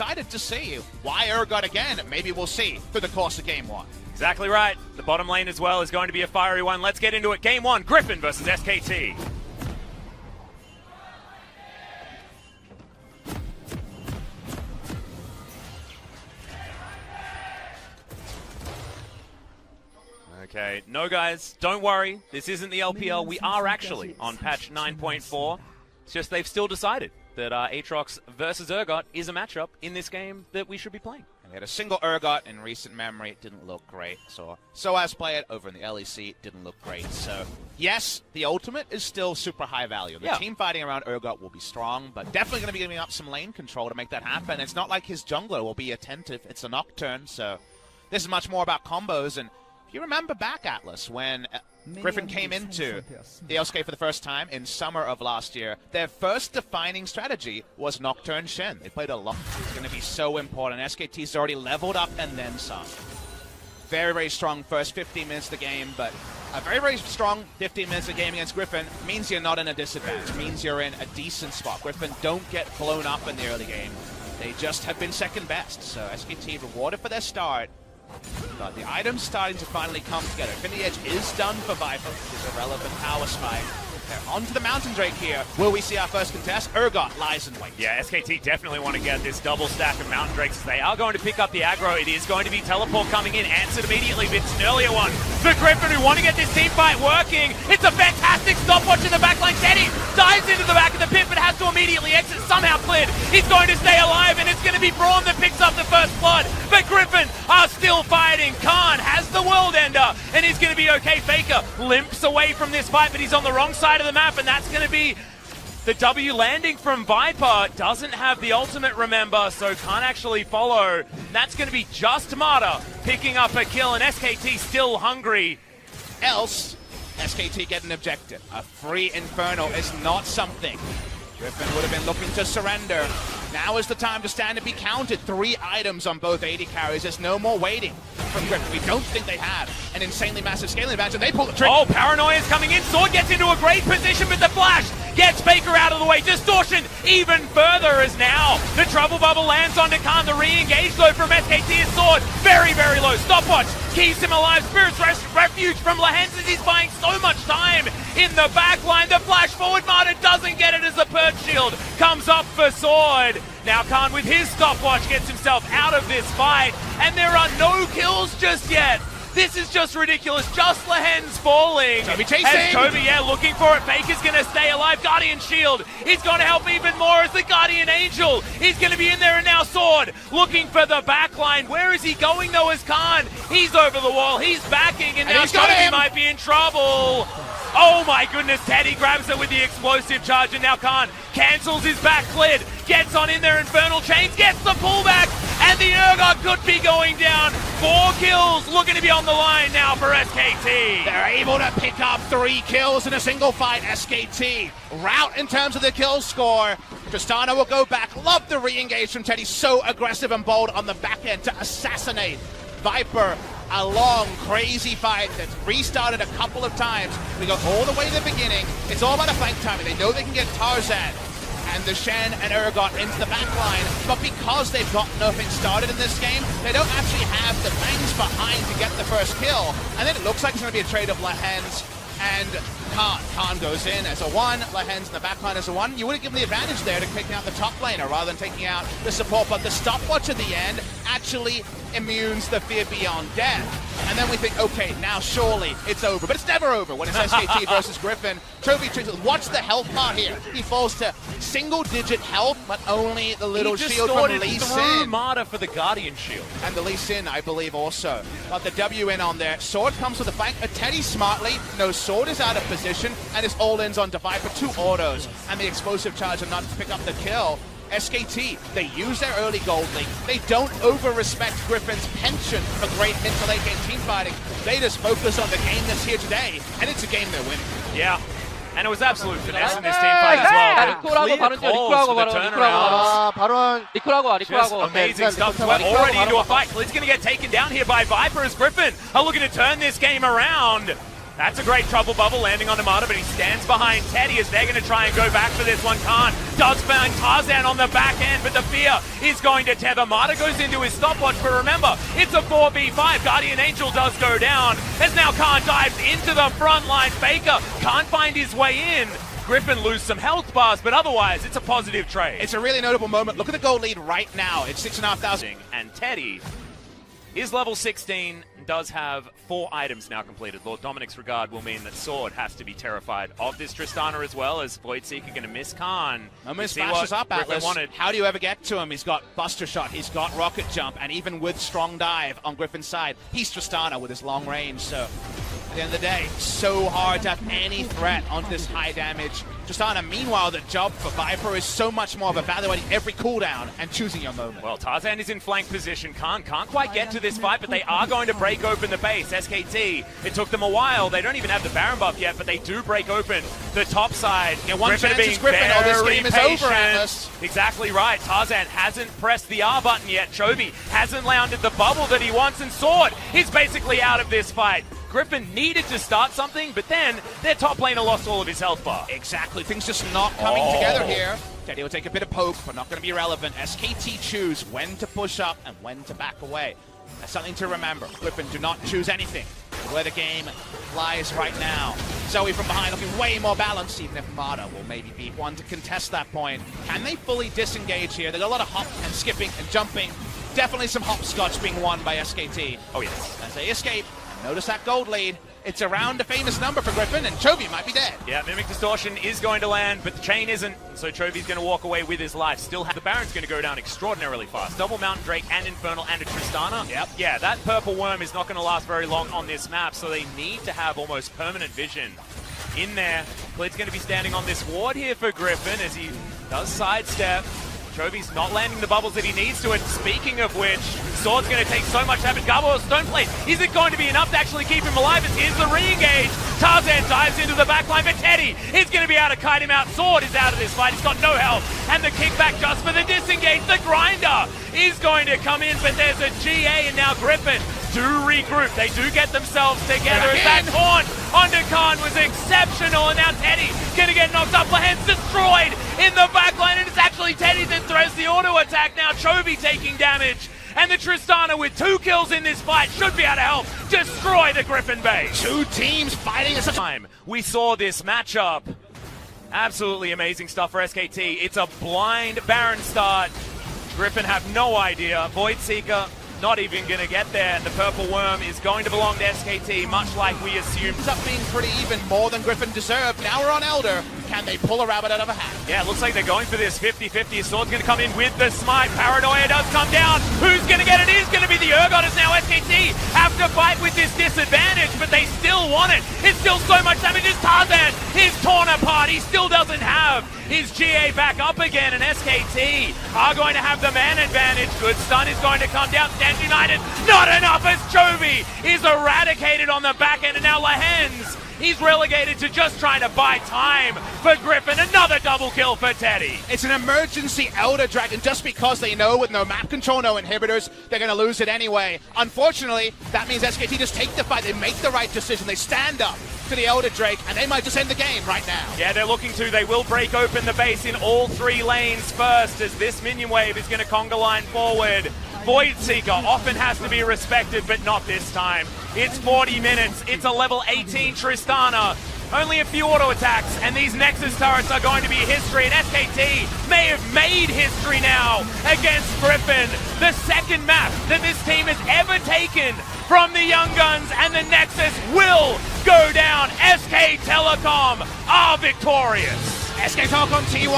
excited to see why Urgot again. Maybe we'll see through the course of Game 1. Exactly right. The bottom lane as well is going to be a fiery one. Let's get into it. Game 1, GRF versus SKT. Okay, no guys, don't worry. This isn't the LPL. We are actually on patch 9.4. It's just they've still decided that Aatrox versus Urgot is a matchup in this game that we should be playing. We had a single Urgot in recent memory. It didn't look great. So as play it over in the LEC, it didn't look great. So yes, the ultimate is still super high value. The team fighting around Urgot will be strong, but definitely going to be giving up some lane control to make that happen. It's not like his jungler will be attentive. It's a Nocturne, so this is much more about combos. And if you remember back, Atlas, when GRF came into the LCK for the first time in summer of last year, their first defining strategy was Nocturne Shen. They played a lot. It's going to be so important. SKT's already leveled up and then some. Very, very strong first 15 minutes of the game, but a very, very strong 15 minutes of the game against GRF means you're not in a disadvantage. Means you're in a decent spot. GRF don't get blown up in the early game. They just have been second best. So SKT rewarded for their start. But the items starting to finally come together. Infinity Edge is done for Viper, which is a relevant power spike. They're onto the Mountain Drake here. Will we see our first contest? Urgot lies in wait. Yeah, SKT definitely want to get this double stack of Mountain Drakes as they are going to pick up the aggro. It is going to be Teleport coming in, answered immediately. It's an earlier one for GRF who want to get this team fight working. It's a fantastic stopwatch in the backline. Teddy dives into the back of the pit, but has to immediately exit. Somehow cleared. He's going to stay alive, and it's going to be Braun that picks up the first blood. But GRF are still fighting. Khan has the World Ender, and he's going to be okay. Faker limps away from this fight, but he's on the wrong side of the map, and that's going to be the W landing from Viper. Doesn't have the ultimate, remember, so can't actually follow. That's going to be just Mata picking up a kill, and SKT still hungry. Else, SKT get an objective. A free Inferno is not something GRF would have been looking to surrender. Now is the time to stand and be counted. 3 items on both AD carries. There's no more waiting from GRF. We don't think they have an insanely massive scaling advantage, and they pull the trigger. Oh, Paranoia's coming in. Sword gets into a great position, but the flash gets Faker out of the way. Distortion even further as now the Trouble Bubble lands onto Khan. The re-engage though from SKT is Sword. Very, very low. Stopwatch keeps him alive. Spirit's Refuge from Lehens as he's buying so much time in the back line. The flash forward, Marta doesn't get it as the Purge Shield comes up for Sword. Now Khan with his stopwatch gets himself out of this fight, and there are no kills just yet. This is just ridiculous. Just Lehens falling. Toby chasing. As Toby, looking for it. Faker's going to stay alive. Guardian Shield is going to help even more as the Guardian Angel is going to be in there, and now Sword looking for the backline. Where is he going though as Khan? He's over the wall. He's backing, and now Toby might be in trouble. Oh my goodness, Teddy grabs it with the explosive charge, and now Khan cancels his back lid, gets on in there, Infernal Chains, gets the pullback, and the Urgot could be going down. 4 kills looking to be on the line now for SKT. They're able to pick up 3 kills in a single fight. SKT rout in terms of the kill score. Tristana will go back. Love the re-engage from Teddy. So aggressive and bold on the back end to assassinate Viper. A long, crazy fight that's restarted a couple of times. We go all the way to the beginning. It's all about a flank timing. They know they can get Tarzan and the Shen and Urgot into the back line, but because they've got nothing started in this game, they don't actually have the bangs behind to get the first kill. And then it looks like it's going to be a trade of Lehens and Khan. Khan goes in as a 1, Lehens in the back line as a 1. You would have given the advantage there to taking out the top laner rather than taking out the support, but the stopwatch at the end actually immunes the fear beyond death. And then we think, okay, now surely it's over. But it's never over when it's SKT versus GRF. Toby, watch the health bar here. He falls to single-digit health, but only the little shield from Lee Sin. Mata for the Guardian Shield. And the Lee Sin, I believe, also. But the W in on there. Sword comes with the flank. Teddy smartly. No, Sword is out of position, and it's all-ins on Viper. 2 autos, and the explosive charge are not to pick up the kill. SKT, they use their early gold league. They don't over-respect GRF's penchant for great mid-to-late game team fighting. They just focus on the game that's here today, and it's a game they're winning. Yeah, and it was absolute finesse in this team fight as well. Clear calls for the turnaround. Just amazing stuff. We're already into a fight. Lid's going to get taken down here by Viper as GRF are looking to turn this game around. That's a great trouble bubble landing on Amada, but he stands behind Teddy as they're going to try and go back for this one. Khan does find Tarzan on the back end, but the fear is going to tether. Amada goes into his stopwatch, but remember, it's a 4v5. Guardian Angel does go down as now Khan dives into the front line. Faker can't find his way in. Griffin lose some health bars, but otherwise, it's a positive trade. It's a really notable moment. Look at the gold lead right now. It's 6,500. And Teddy is level 16, does have 4 items now completed. Lord Dominic's regard will mean that Sword has to be terrified of this Tristana as well, as Voidseeker going to miss Khan. Almost flashes up, Atlas. How do you ever get to him? He's got Buster Shot, he's got Rocket Jump, and even with Strong Dive on Griffin's side, he's Tristana with his long range, so at the end of the day, so hard to have any threat on this high damage Tristana. Meanwhile, the job for Viper is so much more of evaluating every cooldown and choosing your moment. Well, Tarzan is in flank position. Can't quite get to this fight, but they are going to break open the base. SKT, it took them a while. They don't even have the Baron buff yet, but they do break open the top side. Yeah, one chance is Griffin. Oh, this game is over, Atlas. Exactly right. Tarzan hasn't pressed the R button yet. Chovy hasn't landed the bubble that he wants, and Sword is basically out of this fight. Griffin needed to start something, but then their top laner lost all of his health bar. Exactly. Things just not coming together here. Teddy will take a bit of poke, but not going to be relevant. SKT choose when to push up and when to back away. That's something to remember. Griffin do not choose anything. Where the game lies right now. Zoe from behind looking way more balanced, even if Mata will maybe be one to contest that point. Can they fully disengage here? There's a lot of hop and skipping and jumping. Definitely some hopscotch being won by SKT. Oh, yes. As they escape. Notice that gold lead. It's around a famous number for Griffin, and Chovy might be dead. Yeah, Mimic Distortion is going to land, but the chain isn't, so Chovy's going to walk away with his life. Still, the Baron's going to go down extraordinarily fast. Double Mountain Drake and Infernal and a Tristana. Yep. Yeah, that purple worm is not going to last very long on this map, so they need to have almost permanent vision in there. Klid's going to be standing on this ward here for Griffin as he does sidestep. Chovy's not landing the bubbles that he needs to, and speaking of which, Sword's going to take so much damage. Garbo Stoneplate, is it going to be enough to actually keep him alive? As here's the re-engage. Tarzan dives into the backline, but Teddy is going to be able to kite him out. Sword is out of this fight, he's got no health, and the kickback just for the disengage. The grinder is going to come in, but there's a GA, and now Griffin do regroup. They do get themselves together. As that taunt onto Khan was exceptional, and now Teddy gonna get knocked up. Lahen's destroyed in the backline, and it's actually Teddy that throws the auto attack. Now Chovy taking damage, and the Tristana with 2 kills in this fight should be able to help destroy the Griffin base. 2 teams fighting at such a time. We saw this matchup. Absolutely amazing stuff for SKT. It's a blind Baron start. Griffin have no idea. Voidseeker not even going to get there, and the purple worm is going to belong to SKT, much like we assumed. Ends up being pretty even, more than Griffin deserved. Now we're on Elder. Can they pull a rabbit out of a hat? Yeah, it looks like they're going for this 50-50. Sword's going to come in with the smite. Paranoia does come down. Who's going to get it? It is going to be the Urgot, as now SKT have to fight with this disadvantage, but they still want it. It's still so much damage. It's Tarzan. He's torn apart. He still doesn't have his GA back up again, and SKT are going to have the man advantage. Good stun is going to come down. Stand United, not enough, as Chovy is eradicated on the back end, and now Lahen's, he's relegated to just trying to buy time for Griffin. Another double kill for Teddy. It's an emergency Elder Dragon just because they know with no map control, no inhibitors, they're going to lose it anyway. Unfortunately, that means SKT just take the fight. They make the right decision. They stand up to the Elder Drake, and they might just end the game right now. Yeah, they're looking to. They will break open the base in all 3 lanes first, as this minion wave is going to conga line forward. Voidseeker often has to be respected, but not this time. It's 40 minutes. It's a level 18 Tristana. Only a few auto attacks, and these Nexus turrets are going to be history, and SKT may have made history now against Griffin. The second map that this team has ever taken from the Young Guns, and the Nexus will go down. SK Telecom are victorious. SK Telecom T1.